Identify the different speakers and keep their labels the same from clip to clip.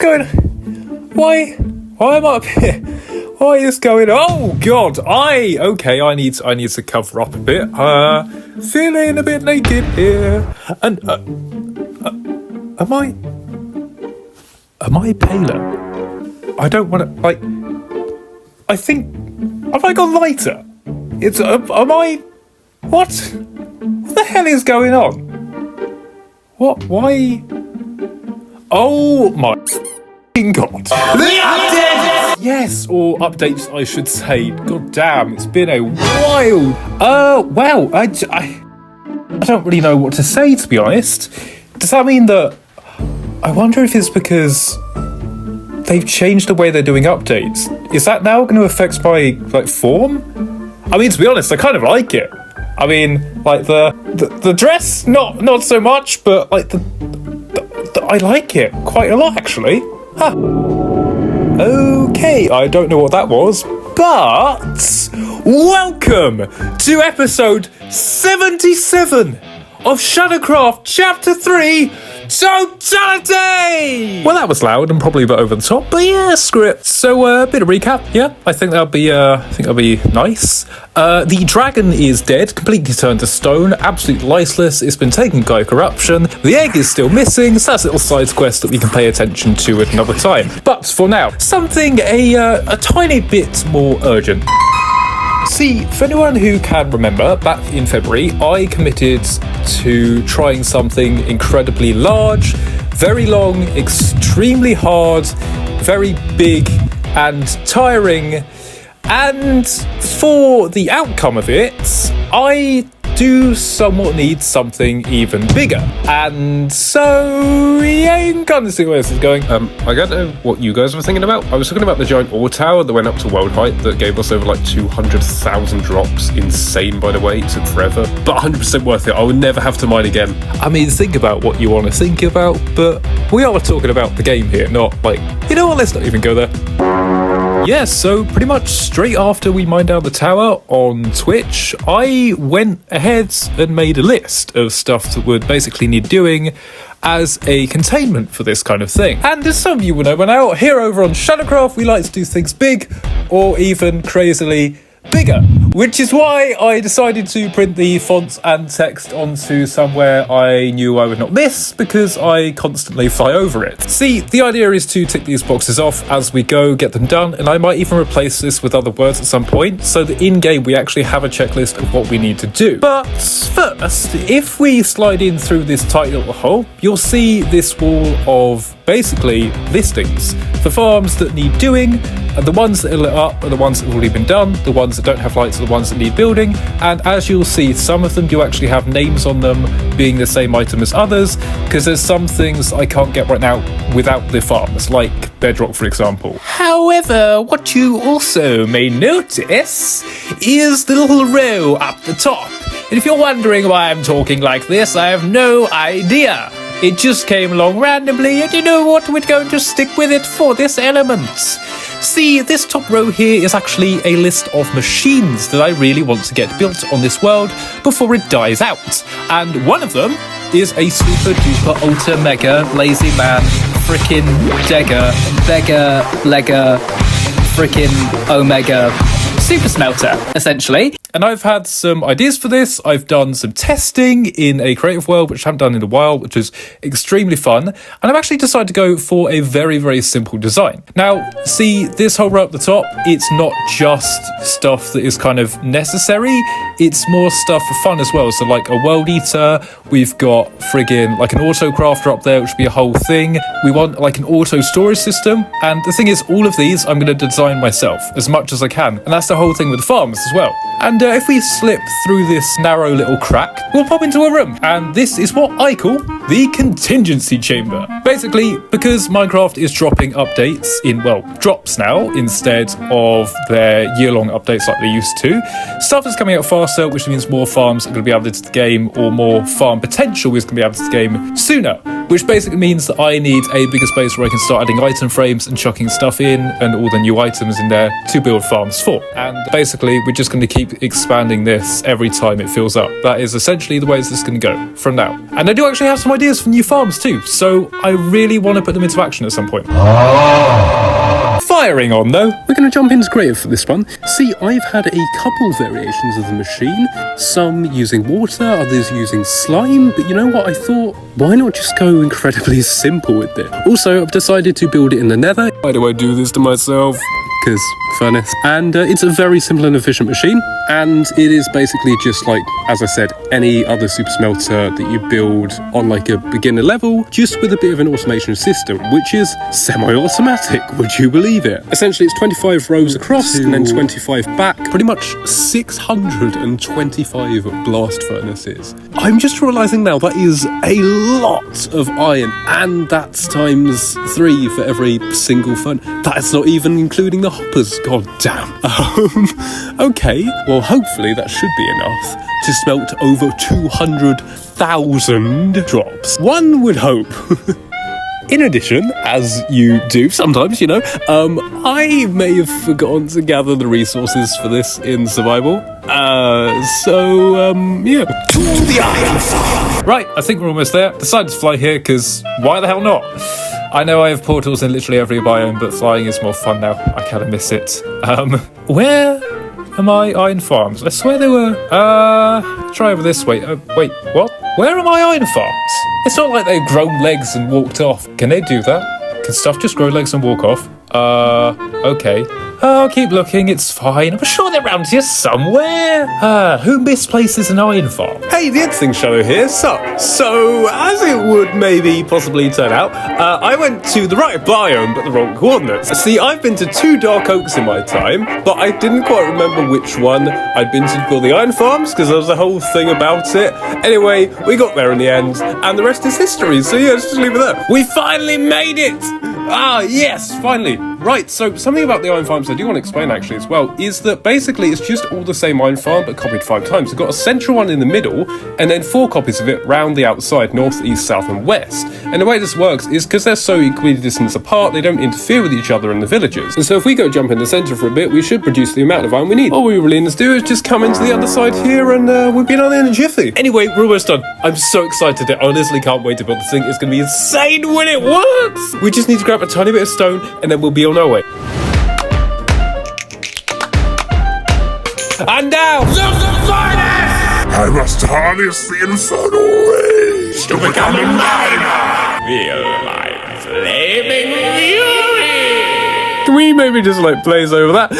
Speaker 1: going on? Why am I up here? What is going on? Oh God, I need to cover up a bit. Feeling a bit naked here. And am I paler? I don't want to, like, I think, have I got lighter? What the hell is going on? Why? Oh my God. The updates! Yes, or updates I should say. God damn, it's been a while. Well, I don't really know what to say, to be honest. Does that mean that, I wonder if it's because they've changed the way they're doing updates. Is that now going to affect my, like, form? I mean, to be honest, I kind of like it. I mean, like, the dress, not so much, but, like, I like it quite a lot, actually. Huh. Okay, I don't know what that was, but welcome to episode 77 of Sh4d0wCRAFT Chapter 3, Totality! Well, that was loud and probably a bit over the top, but yeah, screw it. So, a bit of recap, yeah, I think that'll be nice. The dragon is dead, completely turned to stone, absolutely lifeless, it's been taken by corruption, the egg is still missing, so that's a little side quest that we can pay attention to at another time. But for now, something a tiny bit more urgent. See, for anyone who can remember, back in February, I committed to trying something incredibly large, very long, extremely hard, very big and tiring, and for the outcome of it, I do somewhat need something even bigger. And so, yeah, you can kind of see where this is going.
Speaker 2: I don't know what you guys were thinking about. I was talking about the giant ore tower that went up to world height that gave us over like 200,000 drops. Insane, by the way. It took forever, but 100% worth it. I would never have to mine again.
Speaker 1: I mean, think about what you want to think about, but we are talking about the game here, not like, you know what, let's not even go there. Yeah, so pretty much straight after we mined down the tower on Twitch, I went ahead and made a list of stuff that would basically need doing as a containment for this kind of thing. And as some of you will know, when out here over on Sh4d0wCRAFT, we like to do things big or even crazily bigger, which is why I decided to print the fonts and text onto somewhere I knew I would not miss, because I constantly fly over it. See, the idea is to tick these boxes off as we go, get them done, and I might even replace this with other words at some point, so that in-game we actually have a checklist of what we need to do. But first, if we slide in through this tight little hole, you'll see this wall of basically listings for farms that need doing, and the ones that are lit up are the ones that have already been done, the ones that don't have lights are the ones that need building, and as you'll see, some of them do actually have names on them being the same item as others, because there's some things I can't get right now without the farms, like bedrock for example. However, what you also may notice is the little row up the top, and if you're wondering why I'm talking like this, I have no idea. It just came along randomly, and you know what, we're going to stick with it for this element. See, this top row here is actually a list of machines that I really want to get built on this world before it dies out. And one of them is a super duper ultra mega lazy man frickin' degger beggar legger frickin' omega super smelter, essentially. And I've had some ideas for this. I've done some testing in a creative world, which I haven't done in a while, which is extremely fun. And I've actually decided to go for a very, very simple design. Now, see, this whole row up the top, it's not just stuff that is kind of necessary. It's more stuff for fun as well. So like a world eater, we've got friggin' like an auto crafter up there, which would be a whole thing. We want like an auto storage system. And the thing is, all of these I'm going to design myself as much as I can. And that's the whole thing with the farms as well. And if we slip through this narrow little crack, we'll pop into a room. And this is what I call the contingency chamber. Basically, because Minecraft is dropping updates in, well, drops now instead of their year-long updates like they used to, stuff is coming out faster, which means more farms are going to be added to the game, or more farm potential is going to be added to the game sooner. which basically means that I need a bigger space where I can start adding item frames and chucking stuff in and all the new items in there to build farms for. And basically, we're just going to keep expanding this every time it fills up. That is essentially the way this is going to go from now. And I do actually have some ideas for new farms too, so I really want to put them into action at some point. Firing on though.
Speaker 2: We're going to jump into creative for this one. See, I've had a couple variations of the machine, some using water, others using slime, but you know what, I thought, why not just go incredibly simple with it? Also, I've decided to build it in the nether. Why do I do this to myself? Because furnace. And it's a very simple and efficient machine, and it is basically just like, as I said, any other super smelter that you build on like a beginner level, just with a bit of an automation system, which is semi-automatic, would you believe it? Essentially, it's 25 rows across and then 25 back, pretty much 625 blast furnaces. I'm just realizing now that is a lot of iron, and that's times 3 for every single furnace. That's not even including the hoppers, god damn. Okay, well hopefully that should be enough to smelt over 200,000 drops. One would hope. In addition, as you do sometimes, you know, I may have forgotten to gather the resources for this in survival. Yeah.
Speaker 1: To the iron farm! Right, I think we're almost there. Decided to fly here, because why the hell not? I know I have portals in literally every biome, but flying is more fun now. I kind of miss it. Where are my iron farms? I swear they were, try over this way. Wait, what? Where are my iron farms? It's not like they've grown legs and walked off. Can they do that? Can stuff just grow legs and walk off? Okay. I'll keep looking, it's fine. I'm sure they're around here somewhere. Who misplaces an iron farm?
Speaker 2: Hey, the Editing Shadow here. So, as it would maybe possibly turn out, I went to the right biome but the wrong coordinates. See, I've been to 2 dark oaks in my time, but I didn't quite remember which one I'd been to for the iron farms, because there was a whole thing about it. Anyway, we got there in the end, and the rest is history, so yeah, let's just leave it there. We finally made it! Ah, yes, finally. Right, so something about the iron farms I do want to explain actually as well is that basically it's just all the same iron farm but copied 5 times. We've got a central one in the middle and then 4 copies of it round the outside, north, east, south and west. And the way this works is because they're so equidistant apart, they don't interfere with each other in the villages. And so if we go jump in the centre for a bit, we should produce the amount of iron we need. All we really need to do is just come into the other side here and we've been on in a jiffy. Anyway, we're almost done. I'm so excited. I honestly can't wait to build this thing. It's going to be insane when it works! We just need to grab a tiny bit of stone and then we'll be on our way. And now, the furnace!
Speaker 3: I must harness the infernal rays to become a miner!
Speaker 2: Feel like flaming fury! Can we maybe just like blaze over that?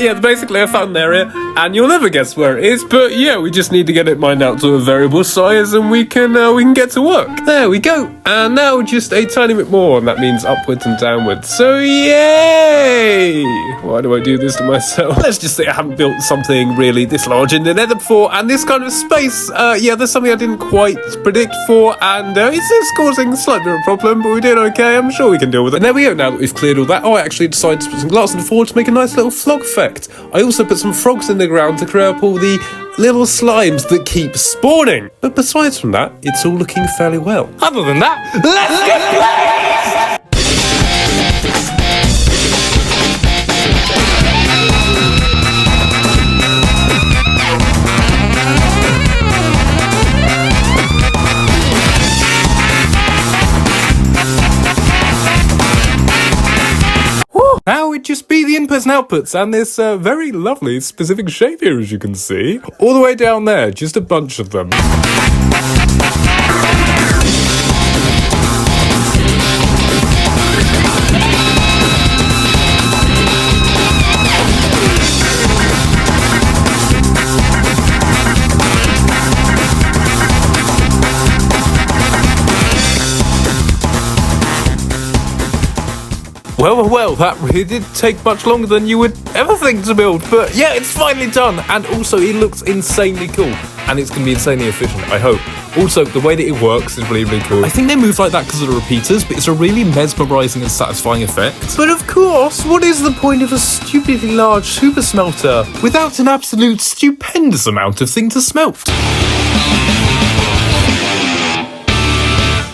Speaker 2: Yeah, basically I found an area, and you'll never guess where it is, but yeah, we just need to get it mined out to a variable size, and we can get to work. There we go. And now just a tiny bit more, and that means upwards and downwards. So yay! Why do I do this to myself? Let's just say I haven't built something really this large in the nether before, and this kind of space, yeah, there's something I didn't quite predict for, and it's causing a slight bit of a problem, but we're doing okay. I'm sure we can deal with it. And there we go, now that we've cleared all that. Oh, I actually decided to put some glass on the floor to make a nice little flog effect. I also put some frogs in the ground to create up all the little slimes that keep spawning. But besides from that, it's all looking fairly well. Other than that, let's get blazed! Now it'd just be the inputs and outputs and this very lovely specific shape here, as you can see. All the way down there, just a bunch of them. Well, that really did take much longer than you would ever think to build, but yeah, it's finally done, and also it looks insanely cool, and it's going to be insanely efficient, I hope. Also, the way that it works is really, really cool. I think they move like that because of the repeaters, but it's a really mesmerising and satisfying effect. But of course, what is the point of a stupidly large super smelter without an absolute stupendous amount of thing to smelt?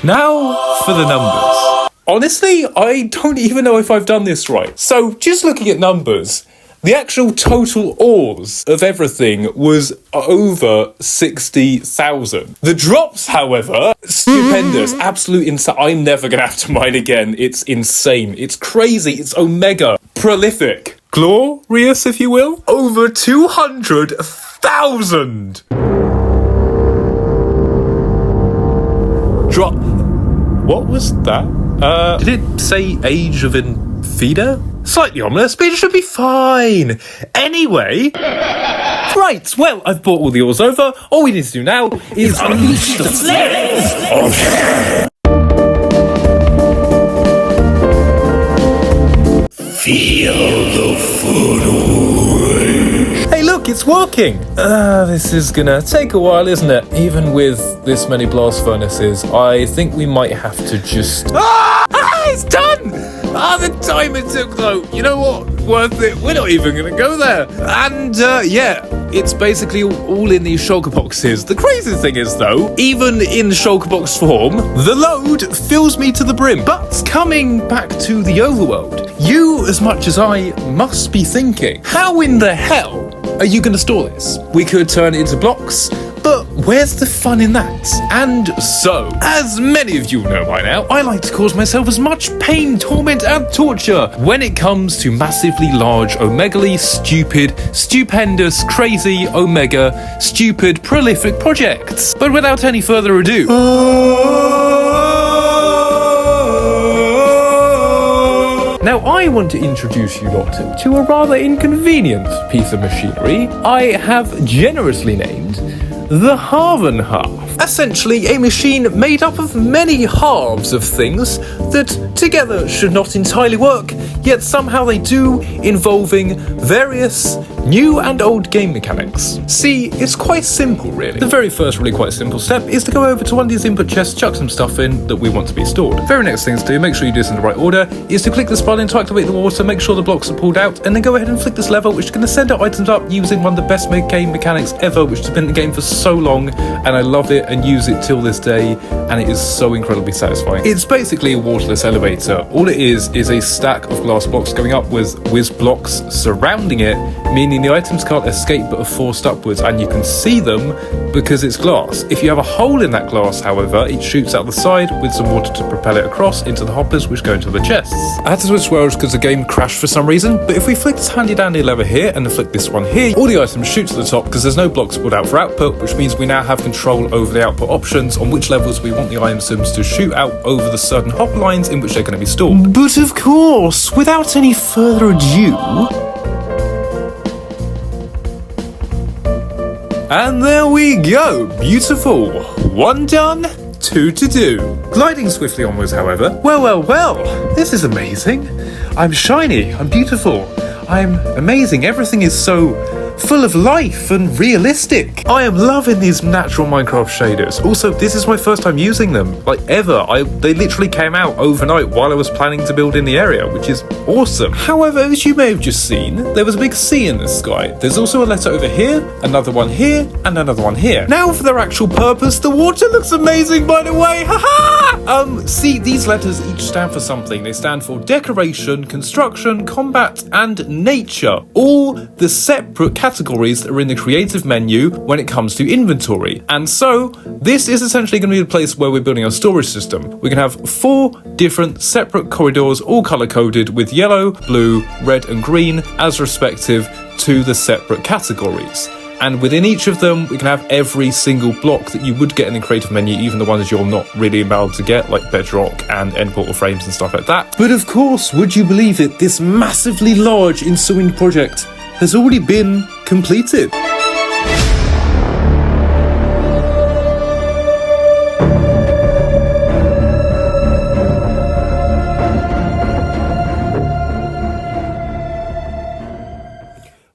Speaker 1: Now for the numbers. Honestly, I don't even know if I've done this right. So, just looking at numbers, the actual total ores of everything was over 60,000. The drops, however, stupendous, absolute insane. I'm never gonna have to mine again. It's insane. It's crazy. It's omega. Prolific. Glorious, if you will. Over 200,000. Drop. What was that? Did it say age of Infida? Slightly ominous, but it should be fine. Anyway, right, well, I've brought all the ores over. All we need to do now is unleash the flames of hell.
Speaker 3: Feel the food.
Speaker 1: Hey, look, it's working. This is gonna take a while, isn't it? Even with this many blast furnaces, I think we might have to just... it's done! The time it took, though. You know what? Worth it. We're not even gonna go there. And, yeah, it's basically all in these shulker boxes. The crazy thing is, though, even in shulker box form, the load fills me to the brim. But coming back to the overworld, you, as much as I, must be thinking, how in the hell are you going to store this? We could turn it into blocks, but where's the fun in that? And so, as many of you know by now, I like to cause myself as much pain, torment, and torture when it comes to massively large, omegally stupid, stupendous, crazy, omega, stupid, prolific projects. But without any further ado... Now, I want to introduce you lot to a rather inconvenient piece of machinery I have generously named the Halven Half. Essentially, a machine made up of many halves of things that together should not entirely work, yet somehow they do, involving various new and old game mechanics. See, it's quite simple, really. The very first really quite simple step is to go over to one of these input chests, chuck some stuff in that we want to be stored. Very next thing to do, make sure you do this in the right order, is to click this button to activate the water, make sure the blocks are pulled out, and then go ahead and flick this lever, which is going to send our items up using one of the best game mechanics ever, which has been in the game for so long, and I love it and use it till this day, and it is so incredibly satisfying. It's basically a waterless elevator. All it is a stack of glass blocks going up with whiz blocks surrounding it, meaning the items can't escape but are forced upwards, and you can see them because it's glass. If you have a hole in that glass, however, it shoots out the side with some water to propel it across into the hoppers, which go into the chests. I had to switch worlds because the game crashed for some reason, but if we flick this handy dandy lever here and then flick this one here, all the items shoot to the top because there's no blocks pulled out for output, which means we now have control over the output options on which levels we want the items to shoot out over the certain hopper lines in which they're going to be stored. But of course, without any further ado... And there we go, beautiful. One done, two to do. Gliding swiftly onwards, however, well, this is amazing. I'm shiny, I'm beautiful, I'm amazing, everything is so full of life and realistic. I am loving these natural Minecraft shaders. Also, this is my first time using them, like ever. They literally came out overnight while I was planning to build in the area, which is awesome. However, as you may have just seen, there was a big C in the sky. There's also a letter over here, another one here, and another one here. Now for their actual purpose, the water looks amazing, by the way, haha! See, these letters each stand for something. They stand for decoration, construction, combat, and nature. All the separate categories that are in the creative menu when it comes to inventory. And so, this is essentially going to be the place where we're building our storage system. We can have 4 different separate corridors, all color-coded with yellow, blue, red, and green as respective to the separate categories. And within each of them, we can have every single block that you would get in the creative menu, even the ones you're not really allowed to get, like bedrock and end portal frames and stuff like that. But of course, would you believe it, this massively large ensuing project has already been completed.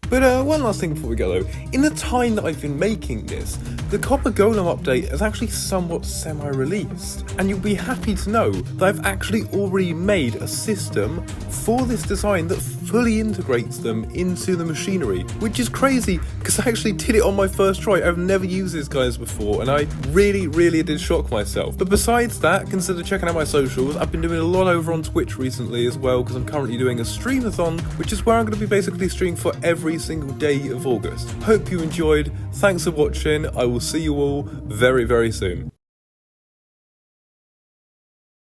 Speaker 1: But one
Speaker 2: last thing before we go though, in the time that I've been making this, the Copper Golem update is actually somewhat semi-released, and you'll be happy to know that I've actually already made a system for this design that fully integrates them into the machinery, which is crazy because I actually did it on my first try. I've never used these guys before, and I really did shock myself. But besides that, consider checking out my socials. I've been doing a lot over on Twitch recently as well, because I'm currently doing a streamathon, which is where I'm going to be basically streaming for every single day of August. Hope you enjoyed. Thanks for watching. I will see you all very soon.